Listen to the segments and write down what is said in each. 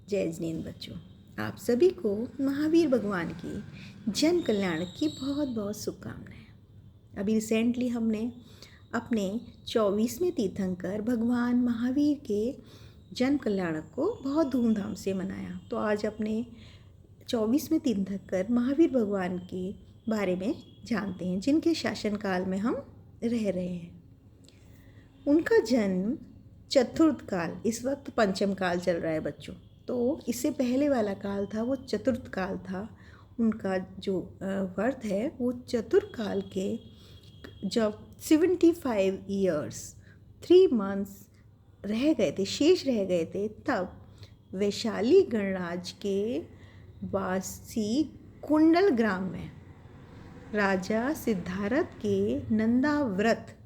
जय जिनेंद्र बच्चों, आप सभी को महावीर भगवान की जन कल्याण की बहुत बहुत शुभकामनाएं। अभी रिसेंटली हमने अपने 24वें तीर्थंकर भगवान महावीर के जन कल्याण को बहुत धूमधाम से मनाया। तो आज अपने 24वें तीर्थंकर महावीर भगवान के बारे में जानते हैं, जिनके शासनकाल में हम रह रहे हैं। उनका जन्म चतुर्थ काल, इस वक्त पंचम काल चल रहा है बच्चों, तो इससे पहले वाला काल था वो चतुर्थ काल था। उनका जो वर्थ है वो चतुर्थ काल के जब 75 ईयर्स 3 मंथ्स रह गए थे, शेष रह गए थे, तब वैशाली गणराज्य के वासी कुंडल ग्राम में राजा सिद्धार्थ के नंदाव्रत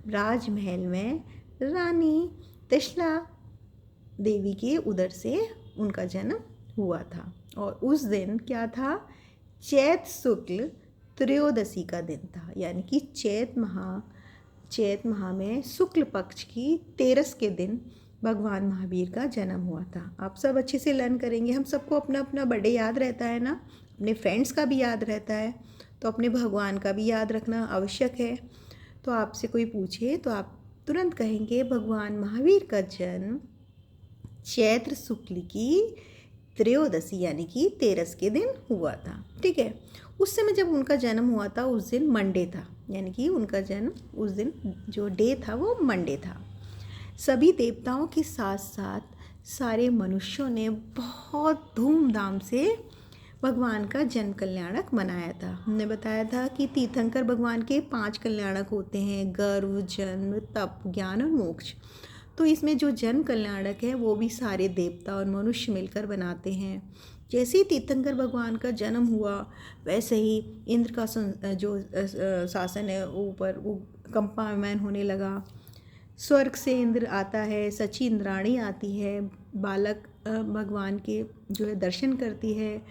राजमहल में रानी त्रिशला देवी के उदर से उनका जन्म हुआ था। और उस दिन क्या था, चैत शुक्ल त्रयोदशी का दिन था, यानी कि चैत माह में शुक्ल पक्ष की 13 के दिन भगवान महावीर का जन्म हुआ था। आप सब अच्छे से लर्न करेंगे। हम सबको अपना अपना बर्थडे याद रहता है ना, अपने फ्रेंड्स का भी याद रहता है, तो अपने भगवान का भी याद रखना आवश्यक है। तो आपसे कोई पूछे तो आप तुरंत कहेंगे भगवान महावीर का जन्म चैत्र शुक्ल की त्रयोदशी यानी कि 13 के दिन हुआ था। ठीक है, उस समय जब उनका जन्म हुआ था उस दिन मंडे था, यानी कि उनका जन्म उस दिन जो डे था वो मंडे था। सभी देवताओं के साथ साथ सारे मनुष्यों ने बहुत धूमधाम से भगवान का जन्म कल्याणक मनाया था। हमने बताया था कि तीर्थंकर भगवान के 5 कल्याणक होते हैं, गर्व, जन्म, तप, ज्ञान और मोक्ष। तो इसमें जो जन्म कल्याणक है वो भी सारे देवता और मनुष्य मिलकर बनाते हैं। जैसे ही तीर्थंकर भगवान का जन्म हुआ वैसे ही इंद्र का जो शासन है ऊपर वो कंपायमान होने लगा। स्वर्ग से इंद्र आता है, सची इंद्राणी आती है, बालक भगवान के जो है दर्शन करती है।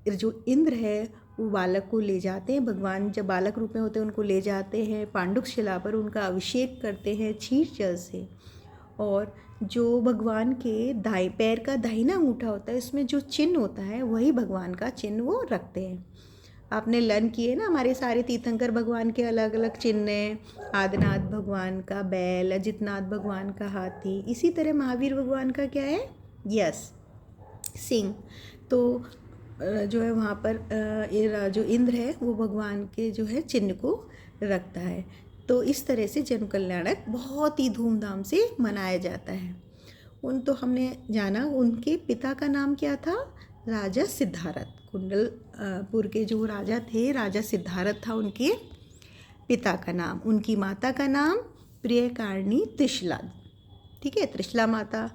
जो इंद्र है वो बालक को ले जाते हैं, भगवान जब बालक रूप में होते हैं उनको ले जाते हैं, पांडुक शिला पर उनका अभिषेक करते हैं क्षीर जल से। और जो भगवान के दाएं पैर का दाहिना अंगूठा होता है उसमें जो चिन्ह होता है वही भगवान का चिन्ह वो रखते हैं। आपने लर्न किए ना, हमारे सारे तीर्थंकर भगवान के अलग अलग चिन्ह हैं। आदिनाथ भगवान का बैल, अजितनाथ भगवान का हाथी, इसी तरह महावीर भगवान का क्या है, यस, सिंह। तो जो है वहाँ पर जो इंद्र है वो भगवान के जो है चिन्ह को रखता है। तो इस तरह से जन्म कल्याणक बहुत ही धूमधाम से मनाया जाता है। तो हमने जाना उनके पिता का नाम क्या था, राजा सिद्धार्थ। कुंडलपुर के जो राजा थे, राजा सिद्धार्थ था उनके पिता का नाम। उनकी माता का नाम प्रियकारिणी त्रिशला, ठीक है, त्रिशला माता।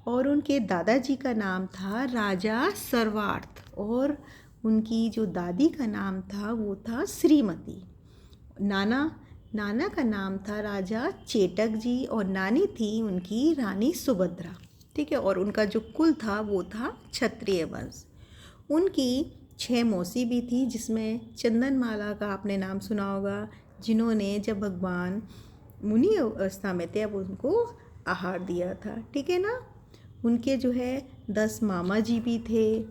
और उनके दादाजी का नाम था राजा सर्वार्थ, और उनकी जो दादी का नाम था वो था श्रीमती। नाना का नाम था राजा चेटक जी, और नानी थी उनकी रानी सुभद्रा। ठीक है, और उनका जो कुल था वो था क्षत्रिय वंश। उनकी 6 मौसी भी थी, जिसमें चंदनमाला का आपने नाम सुना होगा, जिन्होंने जब भगवान मुनि अवस्था में थे अब उनको आहार दिया था। ठीक है ना। उनके जो है 10 मामा जी भी थे।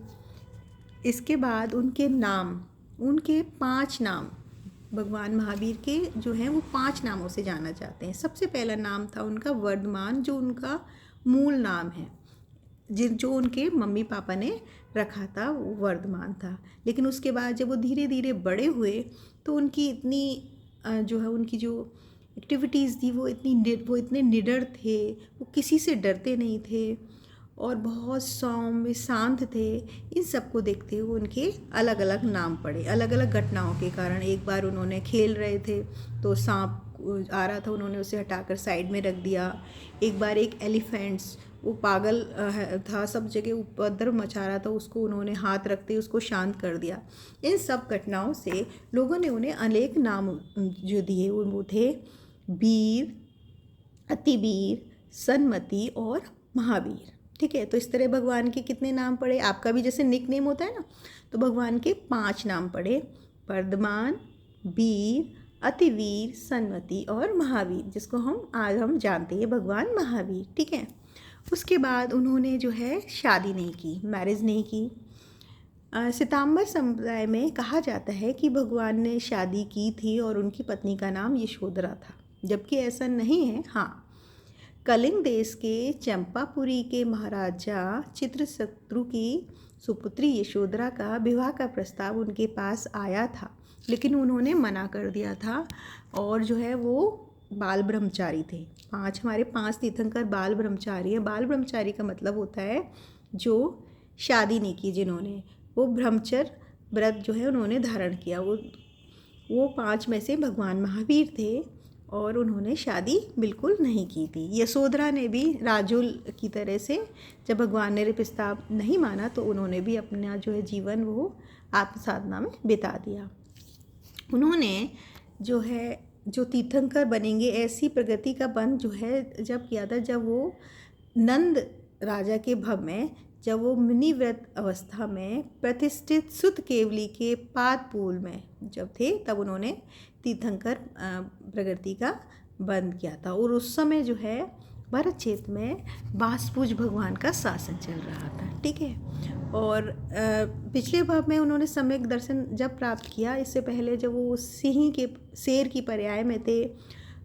इसके बाद उनके 5 नाम भगवान महावीर के जो हैं वो 5 नामों से जाना जाते हैं। सबसे पहला नाम था उनका वर्धमान, जो उनका मूल नाम है, जो उनके मम्मी पापा ने रखा था वो वर्धमान था। लेकिन उसके बाद जब वो धीरे धीरे बड़े हुए तो उनकी इतनी जो है उनकी जो एक्टिविटीज़ थी वो इतने निडर थे, वो किसी से डरते नहीं थे और बहुत सौम्य शांत थे। इन सब को देखते हुए उनके अलग अलग नाम पड़े, अलग अलग घटनाओं के कारण। एक बार उन्होंने खेल रहे थे तो सांप आ रहा था, उन्होंने उसे हटाकर साइड में रख दिया। एक बार एक एलिफेंट्स, वो पागल था, सब जगह उपद्रव मचा रहा था, उसको उन्होंने हाथ रखते उसको शांत कर दिया। इन सब घटनाओं से लोगों ने उन्हें अनेक नाम जो दिए वो थे वीर, अतिवीर, सन्मति और महावीर। ठीक है, तो इस तरह भगवान के कितने नाम पड़े। आपका भी जैसे निक नेम होता है ना, तो भगवान के 5 नाम पड़े, वर्धमान, वीर, अतिवीर, सन्मति और महावीर, जिसको हम आज जानते हैं भगवान महावीर। ठीक है, उसके बाद उन्होंने जो है शादी नहीं की, मैरिज नहीं की। श्वेतांबर संप्रदाय में कहा जाता है कि भगवान ने शादी की थी और उनकी पत्नी का नाम यशोधरा था, जबकि ऐसा नहीं है। हाँ, कलिंग देश के चंपापुरी के महाराजा चित्रशत्रु की सुपुत्री यशोधरा का विवाह का प्रस्ताव उनके पास आया था, लेकिन उन्होंने मना कर दिया था और जो है वो बाल ब्रह्मचारी थे। हमारे 5 तीर्थंकर बाल ब्रह्मचारी हैं। बाल ब्रह्मचारी का मतलब होता है जो शादी नहीं की, जिन्होंने वो ब्रह्मचर्य व्रत जो है उन्होंने धारण किया। वो 5 में से भगवान महावीर थे और उन्होंने शादी बिल्कुल नहीं की थी। यशोधरा ने भी राजुल की तरह से जब भगवान ने प्रस्ताव नहीं माना तो उन्होंने भी अपना जो है जीवन वो आत्मसाधना में बिता दिया। उन्होंने जो तीर्थंकर बनेंगे ऐसी प्रगति का बंध जो है जब किया था, जब वो नंद राजा के भव में, जब वो मुनिव्रत अवस्था में प्रतिष्ठित सुत केवली के पादपूल में जब थे, तब उन्होंने तीर्थंकर प्रगति का बंद किया था। और उस समय जो है भरत क्षेत्र में बासपूज भगवान का शासन चल रहा था। ठीक है। और पिछले भाव में उन्होंने सम्यक दर्शन जब प्राप्त किया, इससे पहले जब वो शेर की पर्याय में थे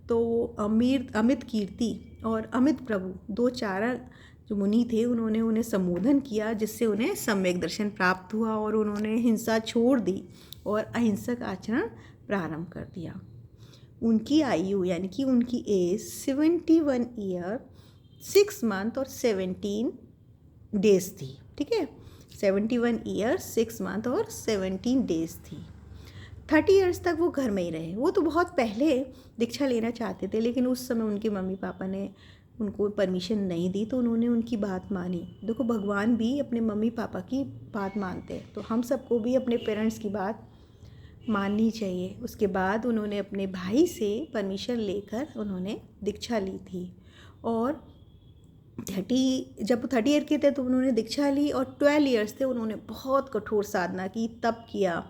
तो अमित कीर्ति और अमित प्रभु 2 चारण जो मुनि थे उन्होंने उन्हें संबोधन किया, जिससे उन्हें सम्यक दर्शन प्राप्त हुआ और उन्होंने हिंसा छोड़ दी और अहिंसक आचरण प्रारंभ कर दिया। उनकी आयु यानी कि उनकी एज 71 ईयर 6 मंथ और 17 डेज थी। ठीक है, 71 ईयर 6 मंथ और 17 डेज थी। 30 ईयर्स तक वो घर में ही रहे। वो तो बहुत पहले दीक्षा लेना चाहते थे, लेकिन उस समय उनके मम्मी पापा ने उनको परमिशन नहीं दी, तो उन्होंने उनकी बात मानी। देखो, भगवान भी अपने मम्मी पापा की बात मानते हैं, तो हम सबको भी अपने पेरेंट्स की बात माननी चाहिए। उसके बाद उन्होंने अपने भाई से परमिशन लेकर उन्होंने दीक्षा ली थी। और जब 30 ईयर के थे तो उन्होंने दीक्षा ली और 12 ईयर्स थे उन्होंने बहुत कठोर साधना की, तप किया।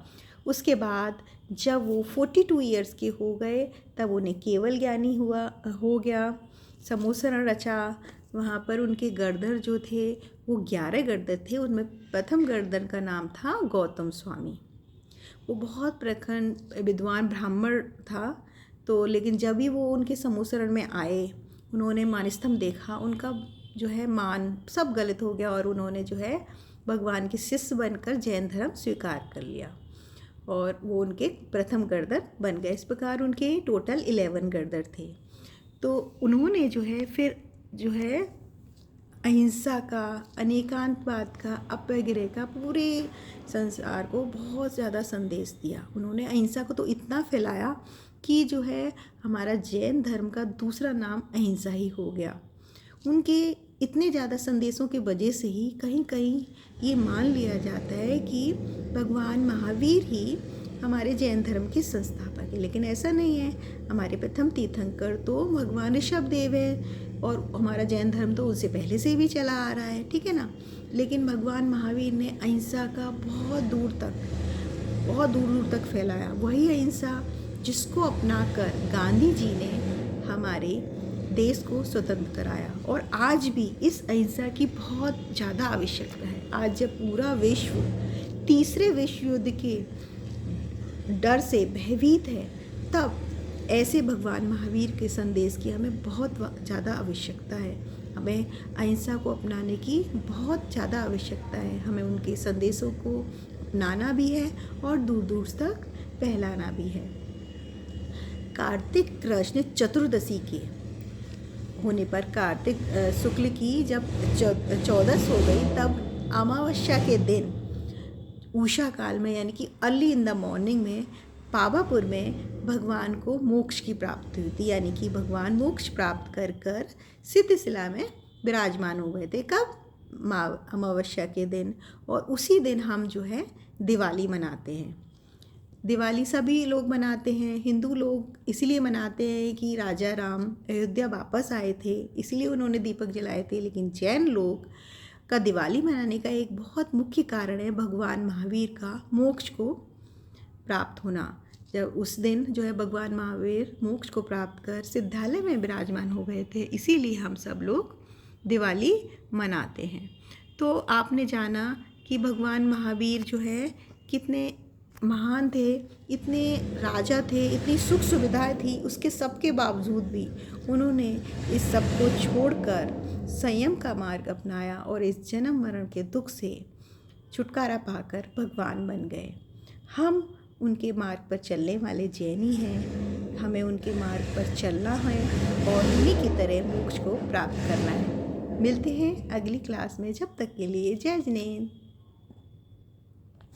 उसके बाद जब वो 42 ईयर्स के हो गए तब उन्हें केवल ज्ञानी हो गया। समोसरण रचा। वहाँ पर उनके गर्दर जो थे वो 11 गर्दर थे। उनमें प्रथम गर्दन का नाम था गौतम स्वामी। वो बहुत प्रखर विद्वान ब्राह्मण था। तो लेकिन जब भी वो उनके समोसरण में आए, उन्होंने मानस्तंभ देखा, उनका जो है मान सब गलत हो गया और उन्होंने जो है भगवान के शिष्य बनकर जैन धर्म स्वीकार कर लिया और वो उनके प्रथम गर्दर बन गए। इस प्रकार उनके टोटल 11 गर्दर थे। तो उन्होंने जो है फिर जो है अहिंसा का, अनेकांतवाद का, अपरिग्रह का पूरे संसार को बहुत ज़्यादा संदेश दिया। उन्होंने अहिंसा को तो इतना फैलाया कि जो है हमारा जैन धर्म का दूसरा नाम अहिंसा ही हो गया। उनके इतने ज़्यादा संदेशों की वजह से ही कहीं कहीं ये मान लिया जाता है कि भगवान महावीर ही हमारे जैन धर्म के संस्थापक है, लेकिन ऐसा नहीं है। हमारे प्रथम तीर्थंकर तो भगवान ऋषभदेव है और हमारा जैन धर्म तो उससे पहले से भी चला आ रहा है। ठीक है ना। लेकिन भगवान महावीर ने अहिंसा का बहुत दूर दूर तक फैलाया। वही अहिंसा जिसको अपनाकर गांधी जी ने हमारे देश को स्वतंत्र कराया और आज भी इस अहिंसा की बहुत ज़्यादा आवश्यकता है। आज जब पूरा विश्व तीसरे विश्व युद्ध के डर से भयभीत है, तब ऐसे भगवान महावीर के संदेश की हमें बहुत ज़्यादा आवश्यकता है। हमें अहिंसा को अपनाने की बहुत ज़्यादा आवश्यकता है। हमें उनके संदेशों को अपनाना भी है और दूर दूर तक फैलाना भी है। कार्तिक कृष्ण चतुर्दशी के होने पर कार्तिक शुक्ल की जब 14 हो गई, तब अमावस्या के दिन उषा काल में यानी कि अर्ली इन द मॉर्निंग में पावापुर में भगवान को मोक्ष की प्राप्ति हुई थी। यानी कि भगवान मोक्ष प्राप्त कर सिद्धशिला में विराजमान हो गए थे। कब? अमावस्या के दिन। और उसी दिन हम जो है दिवाली मनाते हैं। दिवाली सभी लोग मनाते हैं। हिंदू लोग इसलिए मनाते हैं कि राजा राम अयोध्या वापस आए थे, इसलिए उन्होंने दीपक जलाए थे। लेकिन जैन लोग का दिवाली मनाने का एक बहुत मुख्य कारण है भगवान महावीर का मोक्ष को प्राप्त होना। जब उस दिन जो है भगवान महावीर मोक्ष को प्राप्त कर सिद्धालय में विराजमान हो गए थे, इसीलिए हम सब लोग दिवाली मनाते हैं। तो आपने जाना कि भगवान महावीर जो है कितने महान थे, इतने राजा थे, इतनी सुख सुविधाएं थी, उसके सबके बावजूद भी उन्होंने इस सब को छोड़कर संयम का मार्ग अपनाया और इस जन्म मरण के दुख से छुटकारा पाकर भगवान बन गए। हम उनके मार्ग पर चलने वाले जैनी हैं, हमें उनके मार्ग पर चलना है और उन्हीं की तरह मोक्ष को प्राप्त करना है। मिलते हैं अगली क्लास में, जब तक के लिए जय जिनेंद्र।